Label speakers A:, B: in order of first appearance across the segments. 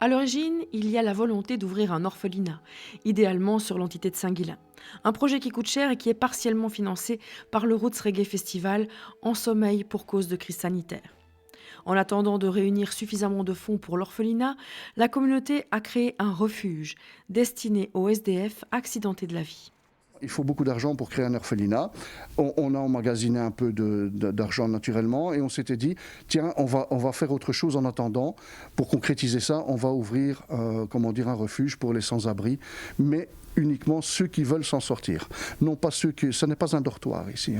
A: À l'origine, il y a la volonté d'ouvrir un orphelinat, idéalement sur l'entité de Saint-Guilain. Un projet qui coûte cher et qui est partiellement financé par le Roots Reggae Festival, en sommeil pour cause de crise sanitaire. En attendant de réunir suffisamment de fonds pour l'orphelinat, la communauté a créé un refuge destiné aux SDF accidentés de la vie.
B: Il faut beaucoup d'argent pour créer un orphelinat. On a emmagasiné un peu d'argent naturellement et on s'était dit, tiens, on va faire autre chose en attendant. Pour concrétiser ça, on va ouvrir un refuge pour les sans-abri, mais uniquement ceux qui veulent s'en sortir. Non pas ceux qui... Ce n'est pas un dortoir ici.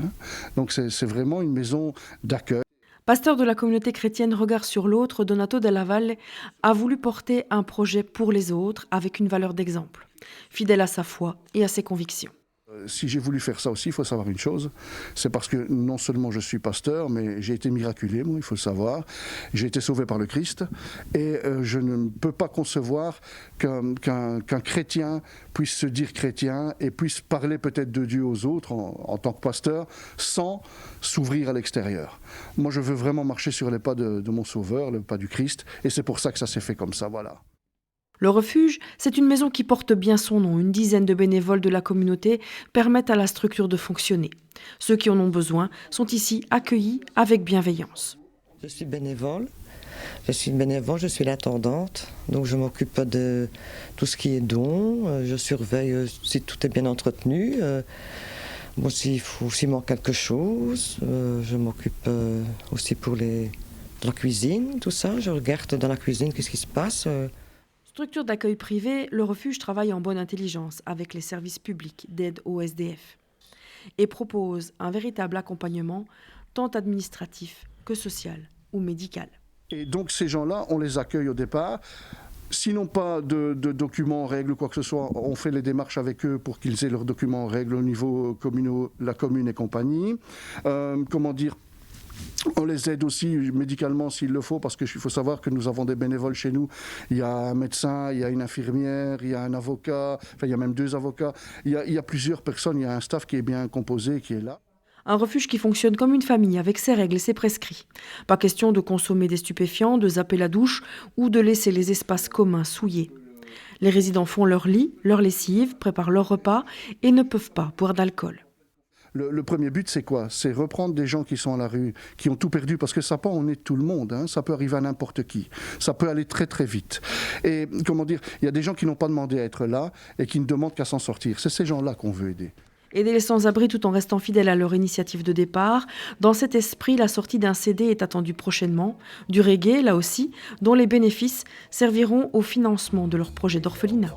B: Donc c'est vraiment une maison d'accueil.
A: Pasteur de la communauté chrétienne Regard sur l'autre, Donato Della Valle a voulu porter un projet pour les autres avec une valeur d'exemple, fidèle à sa foi et à ses convictions.
B: Si j'ai voulu faire ça aussi, il faut savoir une chose, c'est parce que non seulement je suis pasteur, mais j'ai été miraculé, moi, il faut le savoir. J'ai été sauvé par le Christ et je ne peux pas concevoir qu'un chrétien puisse se dire chrétien et puisse parler peut-être de Dieu aux autres en tant que pasteur sans s'ouvrir à l'extérieur. Moi, je veux vraiment marcher sur les pas de mon Sauveur, le pas du Christ, et c'est pour ça que ça s'est fait comme ça, voilà.
A: Le refuge, c'est une maison qui porte bien son nom. Une dizaine de bénévoles de la communauté permettent à la structure de fonctionner. Ceux qui en ont besoin sont ici accueillis avec bienveillance.
C: Je suis bénévole, je suis l'intendante, donc je m'occupe de tout ce qui est don, je surveille si tout est bien entretenu. Bon, s'il manque quelque chose, je m'occupe aussi pour de la cuisine, tout ça. Je regarde dans la cuisine qu'est-ce qui se passe.
A: Structure d'accueil privé, le refuge travaille en bonne intelligence avec les services publics d'aide aux SDF et propose un véritable accompagnement tant administratif que social ou médical.
B: Et donc ces gens-là, on les accueille au départ. S'ils n'ont pas de documents en règle ou quoi que ce soit, on fait les démarches avec eux pour qu'ils aient leurs documents en règle au niveau communal, la commune et compagnie. On les aide aussi médicalement s'il le faut, parce qu'il faut savoir que nous avons des bénévoles chez nous. Il y a un médecin, il y a une infirmière, il y a un avocat, enfin il y a même 2 avocats. Il y a plusieurs personnes, il y a un staff qui est bien composé, qui est là.
A: Un refuge qui fonctionne comme une famille avec ses règles et ses prescrits. Pas question de consommer des stupéfiants, de zapper la douche ou de laisser les espaces communs souillés. Les résidents font leur lit, leur lessive, préparent leur repas et ne peuvent pas boire d'alcool.
B: Le premier but, c'est quoi? C'est reprendre des gens qui sont à la rue, qui ont tout perdu, parce que ça peut en être tout le monde, ça peut arriver à n'importe qui. Ça peut aller très très vite. Et il y a des gens qui n'ont pas demandé à être là et qui ne demandent qu'à s'en sortir. C'est ces gens-là qu'on veut aider.
A: Aider les sans-abri tout en restant fidèles à leur initiative de départ. Dans cet esprit, la sortie d'un CD est attendue prochainement. Du reggae, là aussi, dont les bénéfices serviront au financement de leur projet d'orphelinat.